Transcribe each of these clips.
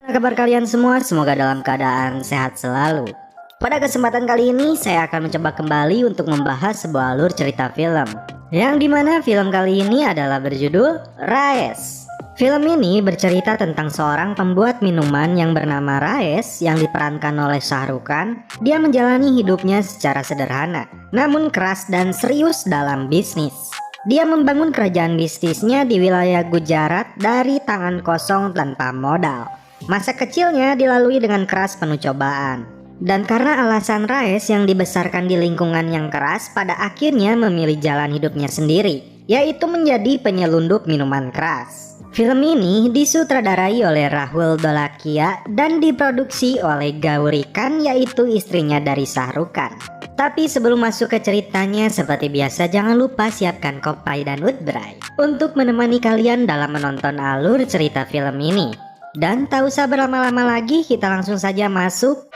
Apa kabar kalian semua? Semoga dalam keadaan sehat selalu. Pada kesempatan kali ini saya akan mencoba kembali untuk membahas sebuah alur cerita film, yang dimana film kali ini adalah berjudul Raes. Film ini bercerita tentang seorang pembuat minuman yang bernama Raes yang diperankan oleh Shah Rukh Khan. Dia menjalani hidupnya secara sederhana, namun keras dan serius dalam bisnis. Dia membangun kerajaan bisnisnya di wilayah Gujarat dari tangan kosong tanpa modal. Masa kecilnya dilalui dengan keras penuh cobaan. Dan karena alasan Raes yang dibesarkan di lingkungan yang keras, pada akhirnya memilih jalan hidupnya sendiri, yaitu menjadi penyelundup minuman keras. Film ini disutradarai oleh Rahul Dolakia dan diproduksi oleh Gauri Khan, yaitu istrinya dari Shah Rukh Khan. Tapi sebelum masuk ke ceritanya, seperti biasa jangan lupa siapkan kopi dan udbray untuk menemani kalian dalam menonton alur cerita film ini. Dan tak usah berlama-lama lagi, kita langsung saja masuk.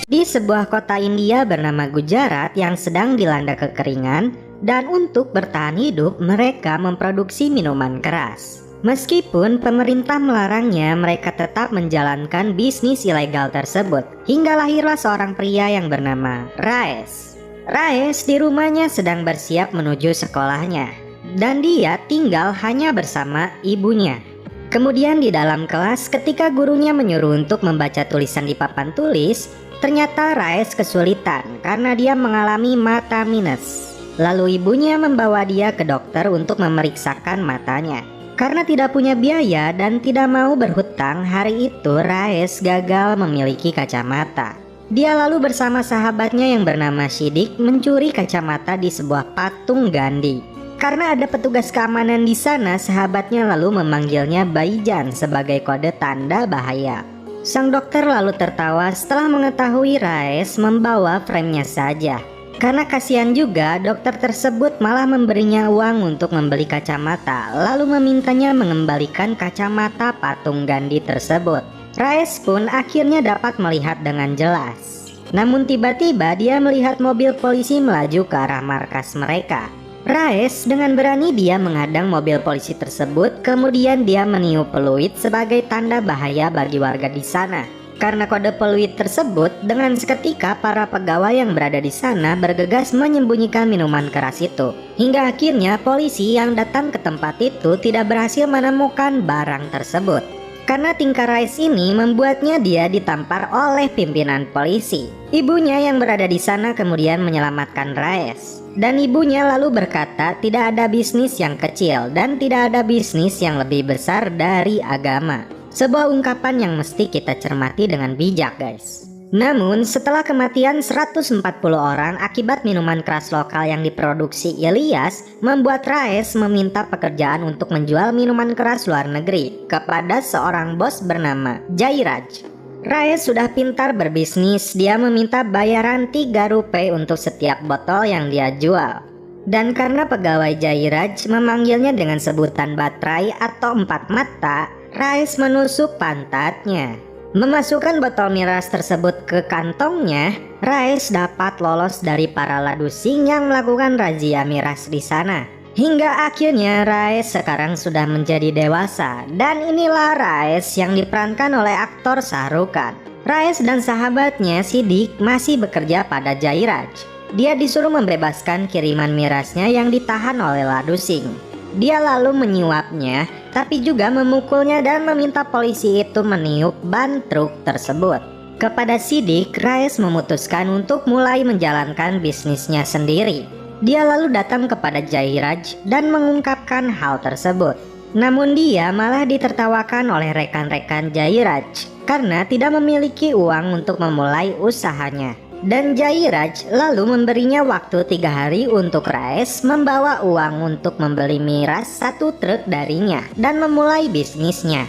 Di sebuah kota India bernama Gujarat yang sedang dilanda kekeringan, dan untuk bertahan hidup mereka memproduksi minuman keras. Meskipun pemerintah melarangnya, mereka tetap menjalankan bisnis ilegal tersebut, hingga lahirlah seorang pria yang bernama Raes. Raes di rumahnya sedang bersiap menuju sekolahnya, dan dia tinggal hanya bersama ibunya. Kemudian di dalam kelas, ketika gurunya menyuruh untuk membaca tulisan di papan tulis, ternyata Raes kesulitan karena dia mengalami mata minus. Lalu ibunya membawa dia ke dokter untuk memeriksakan matanya. Karena tidak punya biaya dan tidak mau berhutang, hari itu Raes gagal memiliki kacamata. Dia lalu bersama sahabatnya yang bernama Siddiq mencuri kacamata di sebuah patung Gandhi. Karena ada petugas keamanan di sana, sahabatnya lalu memanggilnya Baijan sebagai kode tanda bahaya. Sang dokter lalu tertawa setelah mengetahui Raes membawa frame-nya saja. Karena kasihan juga, dokter tersebut malah memberinya uang untuk membeli kacamata, lalu memintanya mengembalikan kacamata patung Gandhi tersebut. Raes pun akhirnya dapat melihat dengan jelas. Namun tiba-tiba dia melihat mobil polisi melaju ke arah markas mereka. Raes dengan berani dia menghadang mobil polisi tersebut, kemudian dia meniup peluit sebagai tanda bahaya bagi warga di sana. Karena kode peluit tersebut, dengan seketika para pegawai yang berada di sana bergegas menyembunyikan minuman keras itu. Hingga akhirnya polisi yang datang ke tempat itu tidak berhasil menemukan barang tersebut. Karena tingkah Raes ini membuatnya dia ditampar oleh pimpinan polisi. Ibunya yang berada di sana kemudian menyelamatkan Raes. Dan ibunya lalu berkata tidak ada bisnis yang kecil dan tidak ada bisnis yang lebih besar dari agama. Sebuah ungkapan yang mesti kita cermati dengan bijak, guys. Namun setelah kematian 140 orang akibat minuman keras lokal yang diproduksi Ilyas, membuat Raes meminta pekerjaan untuk menjual minuman keras luar negeri kepada seorang bos bernama Jairaj. Raes sudah pintar berbisnis, dia meminta bayaran 3 rupiah untuk setiap botol yang dia jual. Dan karena pegawai Jairaj memanggilnya dengan sebutan baterai atau 4 mata, Raes menusuk pantatnya. Memasukkan botol miras tersebut ke kantongnya, Raes dapat lolos dari para ladusing yang melakukan razia miras di sana. Hingga akhirnya Raes sekarang sudah menjadi dewasa, dan inilah Raes yang diperankan oleh aktor Shah Rukh Khan. Raes dan sahabatnya Siddiq masih bekerja pada Jairaj. Dia disuruh membebaskan kiriman mirasnya yang ditahan oleh ladusing. Dia lalu menyuapnya, tapi juga memukulnya dan meminta polisi itu meniup ban truk tersebut. Kepada Siddiq, Raes memutuskan untuk mulai menjalankan bisnisnya sendiri. Dia lalu datang kepada Jairaj dan mengungkapkan hal tersebut. Namun dia malah ditertawakan oleh rekan-rekan Jairaj karena tidak memiliki uang untuk memulai usahanya. Dan Jairaj lalu memberinya waktu 3 hari untuk Raes membawa uang untuk membeli miras 1 truk darinya dan memulai bisnisnya.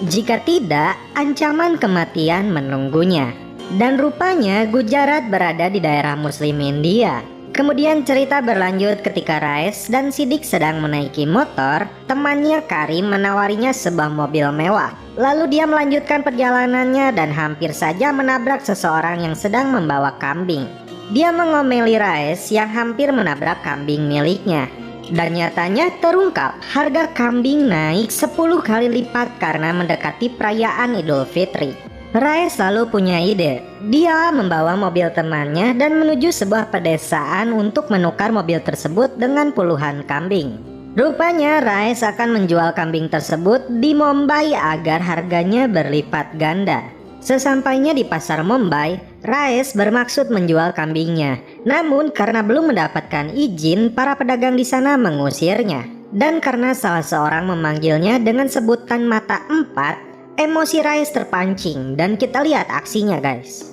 Jika tidak, ancaman kematian menunggunya. Dan rupanya Gujarat berada di daerah Muslim India. Kemudian cerita berlanjut ketika Raes dan Siddiq sedang menaiki motor, temannya Karim menawarinya sebuah mobil mewah. Lalu dia melanjutkan perjalanannya dan hampir saja menabrak seseorang yang sedang membawa kambing. Dia mengomeli Raes yang hampir menabrak kambing miliknya. Dan nyatanya terungkap harga kambing naik 10 kali lipat karena mendekati perayaan Idul Fitri. Raes lalu punya ide. Dia membawa mobil temannya dan menuju sebuah pedesaan untuk menukar mobil tersebut dengan puluhan kambing. Rupanya Raes akan menjual kambing tersebut di Mumbai agar harganya berlipat ganda. Sesampainya di pasar Mumbai, Raes bermaksud menjual kambingnya. Namun karena belum mendapatkan izin, para pedagang di sana mengusirnya. Dan karena salah seorang memanggilnya dengan sebutan mata empat, emosi Raes terpancing dan kita lihat aksinya guys.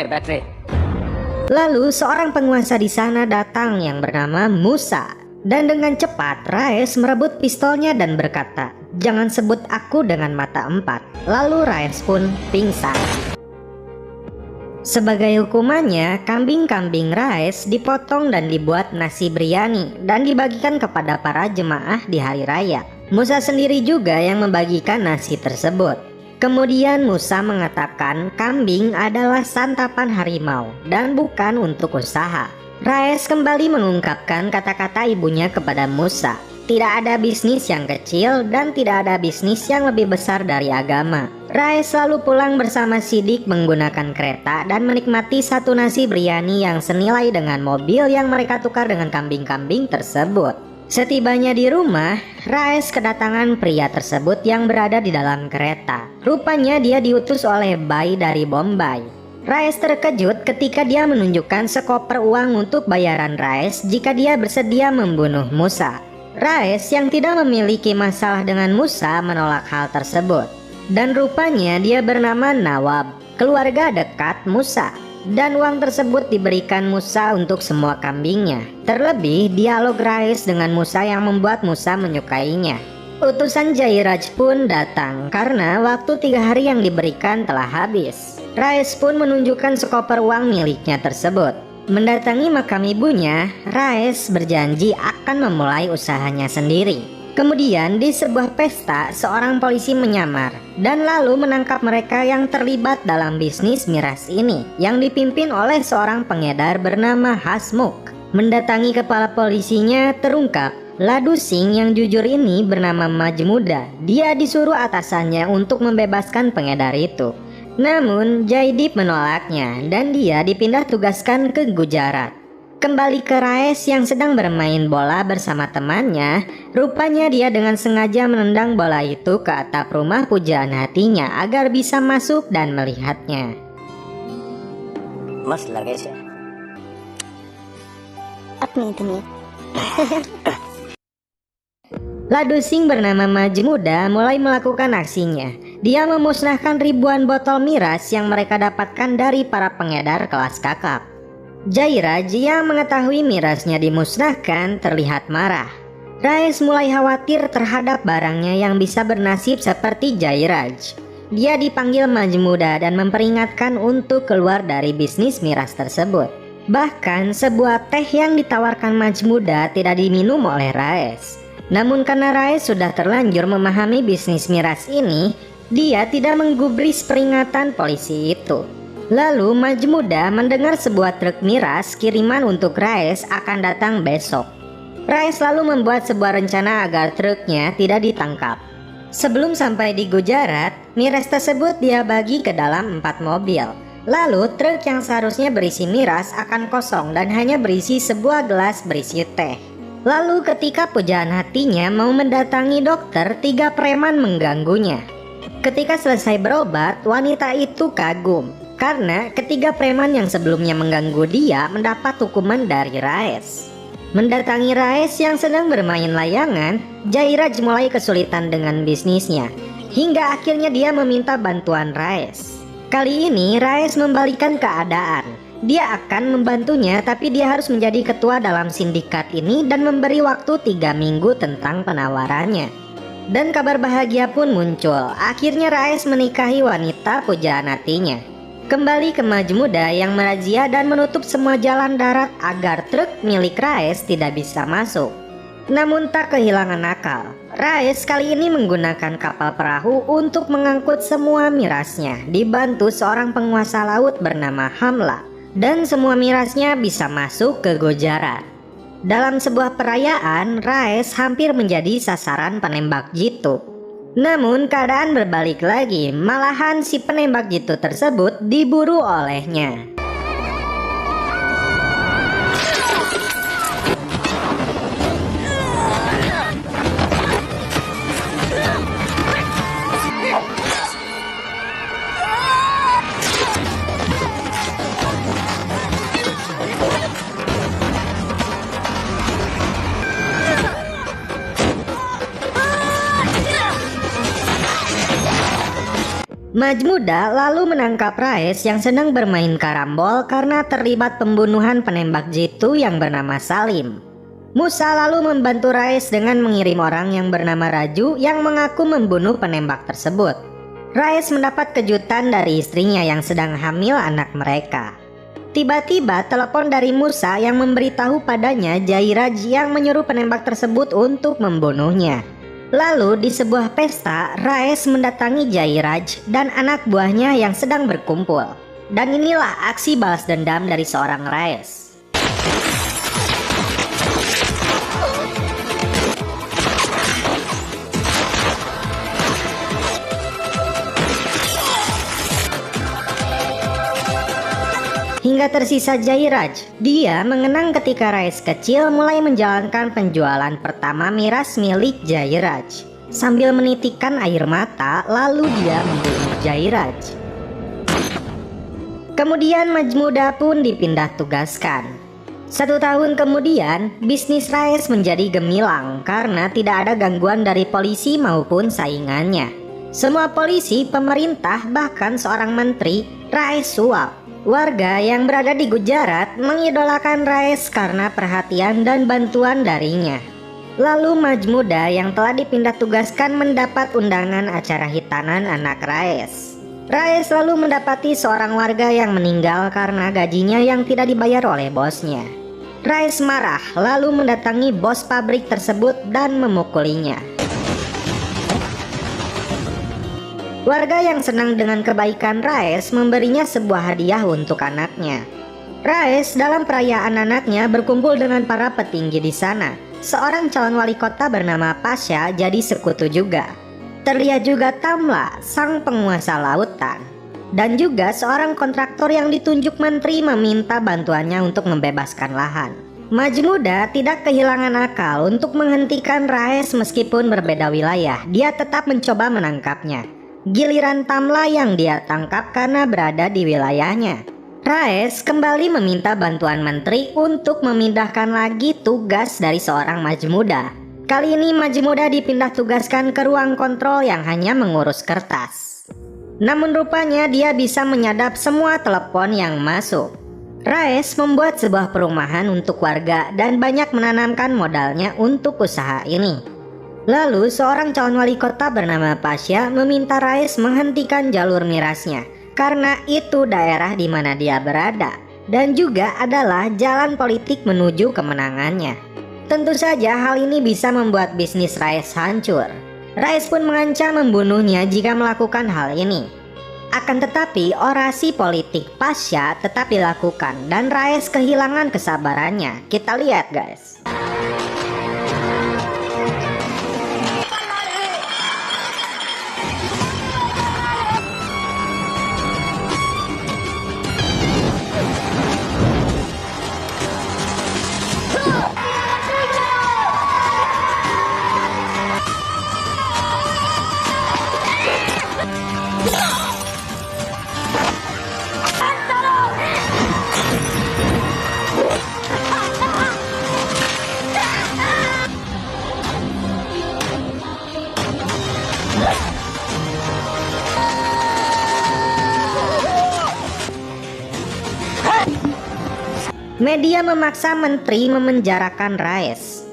Baterai. Lalu seorang penguasa di sana datang yang bernama Musa. Dan dengan cepat Raes merebut pistolnya dan berkata, "Jangan sebut aku dengan mata empat." Lalu Raes pun pingsan. Sebagai hukumannya, kambing-kambing Raes dipotong dan dibuat nasi biryani dan dibagikan kepada para jemaah di hari raya. Musa sendiri juga yang membagikan nasi tersebut. Kemudian Musa mengatakan kambing adalah santapan harimau dan bukan untuk usaha. Raes kembali mengungkapkan kata-kata ibunya kepada Musa. Tidak ada bisnis yang kecil dan tidak ada bisnis yang lebih besar dari agama. Raes selalu pulang bersama Sidik menggunakan kereta dan menikmati satu nasi biryani yang senilai dengan mobil yang mereka tukar dengan kambing-kambing tersebut. Setibanya di rumah, Raes kedatangan pria tersebut yang berada di dalam kereta. Rupanya dia diutus oleh Bai dari Bombay. Raes terkejut ketika dia menunjukkan sekoper uang untuk bayaran Raes jika dia bersedia membunuh Musa. Raes yang tidak memiliki masalah dengan Musa menolak hal tersebut. Dan rupanya dia bernama Nawab, keluarga dekat Musa. Dan uang tersebut diberikan Musa untuk semua kambingnya. Terlebih dialog Raes dengan Musa yang membuat Musa menyukainya. Utusan Jairaj pun datang karena waktu 3 hari yang diberikan telah habis. Raes pun menunjukkan sekoper uang miliknya tersebut. Mendatangi makam ibunya, Raes berjanji akan memulai usahanya sendiri. Kemudian di sebuah pesta seorang polisi menyamar dan lalu menangkap mereka yang terlibat dalam bisnis miras ini yang dipimpin oleh seorang pengedar bernama Hasmukh. Mendatangi kepala polisinya terungkap Ladu Singh yang jujur ini bernama Majmuda. Dia disuruh atasannya untuk membebaskan pengedar itu. Namun Jaidip menolaknya dan dia dipindah tugaskan ke Gujarat. Kembali ke Raes yang sedang bermain bola bersama temannya, rupanya dia dengan sengaja menendang bola itu ke atap rumah pujaan hatinya agar bisa masuk dan melihatnya. Mas lage sih. Apni dunia. Ladu Singh bernama Majmuda mulai melakukan aksinya. Dia memusnahkan ribuan botol miras yang mereka dapatkan dari para pengedar kelas kakap. Jairaj yang mengetahui mirasnya dimusnahkan terlihat marah. Raes mulai khawatir terhadap barangnya yang bisa bernasib seperti Jairaj. Dia dipanggil Majmuda dan memperingatkan untuk keluar dari bisnis miras tersebut. Bahkan sebuah teh yang ditawarkan Majmuda tidak diminum oleh Raes. Namun karena Raes sudah terlanjur memahami bisnis miras ini, dia tidak menggubris peringatan polisi itu. Lalu Majmuda mendengar sebuah truk miras kiriman untuk Raes akan datang besok. Raes lalu membuat sebuah rencana agar truknya tidak ditangkap. Sebelum sampai di Gujarat, miras tersebut dia bagi ke dalam 4 mobil. Lalu truk yang seharusnya berisi miras akan kosong dan hanya berisi sebuah gelas berisi teh. Lalu ketika pujaan hatinya mau mendatangi dokter, 3 preman mengganggunya. Ketika selesai berobat, wanita itu kagum karena ketiga preman yang sebelumnya mengganggu dia mendapat hukuman dari Raes. Mendatangi Raes yang sedang bermain layangan, Jairaj mulai kesulitan dengan bisnisnya. Hingga akhirnya dia meminta bantuan Raes. Kali ini Raes membalikan keadaan. Dia akan membantunya tapi dia harus menjadi ketua dalam sindikat ini dan memberi waktu 3 minggu tentang penawarannya. Dan kabar bahagia pun muncul. Akhirnya Raes menikahi wanita pujaan hatinya. Kembali ke Majmuda yang merazia dan menutup semua jalan darat agar truk milik Raes tidak bisa masuk. Namun tak kehilangan akal. Raes kali ini menggunakan kapal perahu untuk mengangkut semua mirasnya, dibantu seorang penguasa laut bernama Hamla. Dan semua mirasnya bisa masuk ke Gujarat. Dalam sebuah perayaan, Raes hampir menjadi sasaran penembak jitu. Namun keadaan berbalik lagi, malahan si penembak jitu tersebut diburu olehnya. Majmuda lalu menangkap Raes yang sedang bermain karambol karena terlibat pembunuhan penembak jitu yang bernama Salim. Musa lalu membantu Raes dengan mengirim orang yang bernama Raju yang mengaku membunuh penembak tersebut. Raes mendapat kejutan dari istrinya yang sedang hamil anak mereka. Tiba-tiba telepon dari Musa yang memberitahu padanya Jairaj yang menyuruh penembak tersebut untuk membunuhnya. Lalu di sebuah pesta, Raes mendatangi Jairaj dan anak buahnya yang sedang berkumpul. Dan inilah aksi balas dendam dari seorang Raes. Hingga tersisa Jairaj. Dia mengenang ketika Raes kecil mulai menjalankan penjualan pertama miras milik Jairaj. Sambil menitikkan air mata, lalu dia membunuh Jairaj. Kemudian Majmuda pun dipindah tugaskan. 1 tahun kemudian, bisnis Raes menjadi gemilang karena tidak ada gangguan dari polisi maupun saingannya. Semua polisi, pemerintah, bahkan seorang menteri, Raes suap. Warga yang berada di Gujarat mengidolakan Raes karena perhatian dan bantuan darinya. Lalu Majmuda yang telah dipindah tugaskan mendapat undangan acara hitanan anak Raes. Raes lalu mendapati seorang warga yang meninggal karena gajinya yang tidak dibayar oleh bosnya. Raes marah lalu mendatangi bos pabrik tersebut dan memukulinya. Warga yang senang dengan kebaikan Raes memberinya sebuah hadiah untuk anaknya. Raes dalam perayaan anaknya berkumpul dengan para petinggi di sana. Seorang calon wali kota bernama Pasha jadi sekutu juga. Terlihat juga Tamla, sang penguasa lautan. Dan juga seorang kontraktor yang ditunjuk menteri meminta bantuannya untuk membebaskan lahan. Majmuda tidak kehilangan akal untuk menghentikan Raes meskipun berbeda wilayah. Dia tetap mencoba menangkapnya. Giliran Tamla yang dia tangkap karena berada di wilayahnya. Raes kembali meminta bantuan menteri untuk memindahkan lagi tugas dari seorang Majmuda. Kali ini Majmuda dipindah tugaskan ke ruang kontrol yang hanya mengurus kertas. Namun rupanya dia bisa menyadap semua telepon yang masuk. Raes membuat sebuah perumahan untuk warga dan banyak menanamkan modalnya untuk usaha ini. Lalu seorang calon wali kota bernama Pasha meminta Raes menghentikan jalur mirasnya karena itu daerah di mana dia berada dan juga adalah jalan politik menuju kemenangannya. Tentu saja hal ini bisa membuat bisnis Raes hancur. Raes pun mengancam membunuhnya jika melakukan hal ini. Akan tetapi orasi politik Pasha tetap dilakukan dan Raes kehilangan kesabarannya. Kita lihat guys. Media memaksa menteri memenjarakan Raes.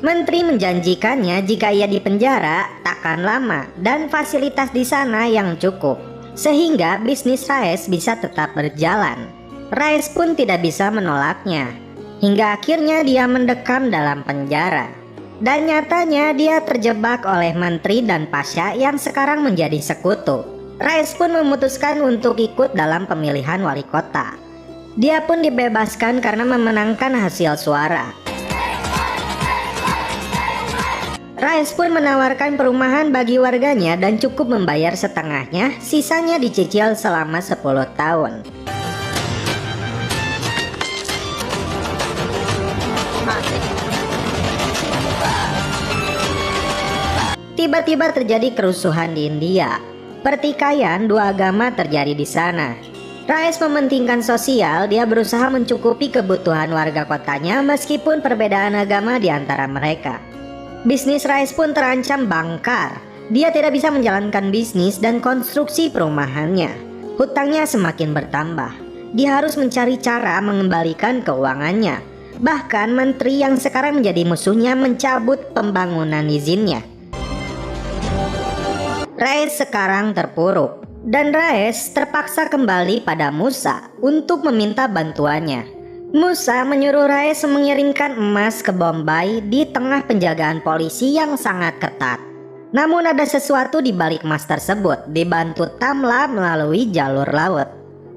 Menteri menjanjikannya jika ia dipenjara takkan lama dan fasilitas di sana yang cukup, sehingga bisnis Raes bisa tetap berjalan. Raes pun tidak bisa menolaknya, hingga akhirnya dia mendekam dalam penjara. Dan nyatanya dia terjebak oleh Menteri dan Pasha yang sekarang menjadi sekutu. Raes pun memutuskan untuk ikut dalam pemilihan wali kota. Dia pun dibebaskan karena memenangkan hasil suara. Raes pun menawarkan perumahan bagi warganya dan cukup membayar setengahnya, sisanya dicicil selama 10 tahun. Tiba-tiba terjadi kerusuhan di India. Pertikaian dua agama terjadi di sana. Raes mementingkan sosial, dia berusaha mencukupi kebutuhan warga kotanya meskipun perbedaan agama di antara mereka. Bisnis Raes pun terancam bangkar. Dia tidak bisa menjalankan bisnis dan konstruksi perumahannya. Hutangnya semakin bertambah. Dia harus mencari cara mengembalikan keuangannya. Bahkan menteri yang sekarang menjadi musuhnya mencabut pembangunan izinnya. Raes sekarang terpuruk dan Raes terpaksa kembali pada Musa untuk meminta bantuannya. Musa menyuruh Raes mengirimkan emas ke Bombay di tengah penjagaan polisi yang sangat ketat. Namun ada sesuatu di balik emas tersebut, dibantu Tamla melalui jalur laut.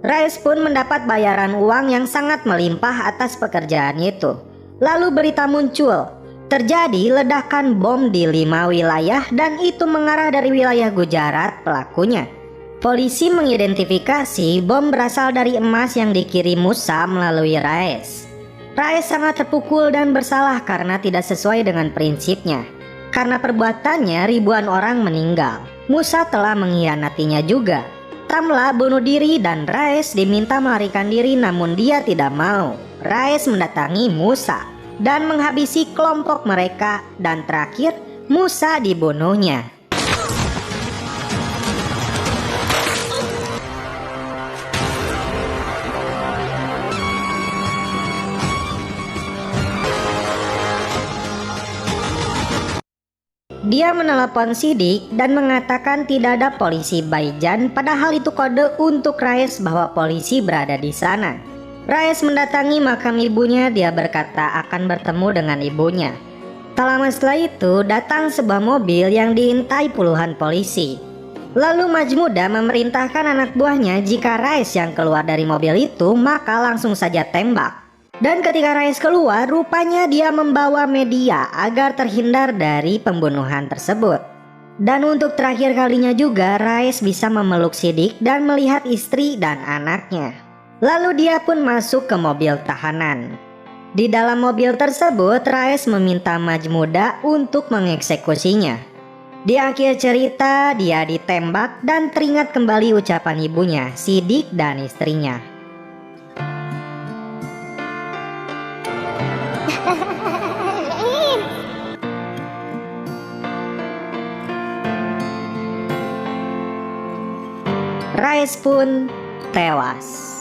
Raes pun mendapat bayaran uang yang sangat melimpah atas pekerjaan itu. Lalu berita muncul. Terjadi ledakan bom di 5 wilayah dan itu mengarah dari wilayah Gujarat pelakunya. Polisi mengidentifikasi bom berasal dari emas yang dikirim Musa melalui Raes. Raes sangat terpukul dan bersalah karena tidak sesuai dengan prinsipnya. Karena perbuatannya ribuan orang meninggal. Musa telah mengkhianatinya juga. Tamla bunuh diri dan Raes diminta melarikan diri namun dia tidak mau. Raes mendatangi Musa dan menghabisi kelompok mereka dan terakhir Musa dibunuhnya. Dia menelepon Sidik dan mengatakan tidak ada polisi Baijan, padahal itu kode untuk Raes bahwa polisi berada di sana. Raes mendatangi makam ibunya, dia berkata akan bertemu dengan ibunya. Tak lama setelah itu datang sebuah mobil yang diintai puluhan polisi. Lalu Majmuda memerintahkan anak buahnya jika Raes yang keluar dari mobil itu maka langsung saja tembak. Dan ketika Raes keluar rupanya dia membawa media agar terhindar dari pembunuhan tersebut. Dan untuk terakhir kalinya juga Raes bisa memeluk Sidik dan melihat istri dan anaknya. Lalu dia pun masuk ke mobil tahanan. Di dalam mobil tersebut Raes meminta Majmuda untuk mengeksekusinya. Di akhir cerita dia ditembak dan teringat kembali ucapan ibunya, Sidik dan istrinya. Raes pun tewas.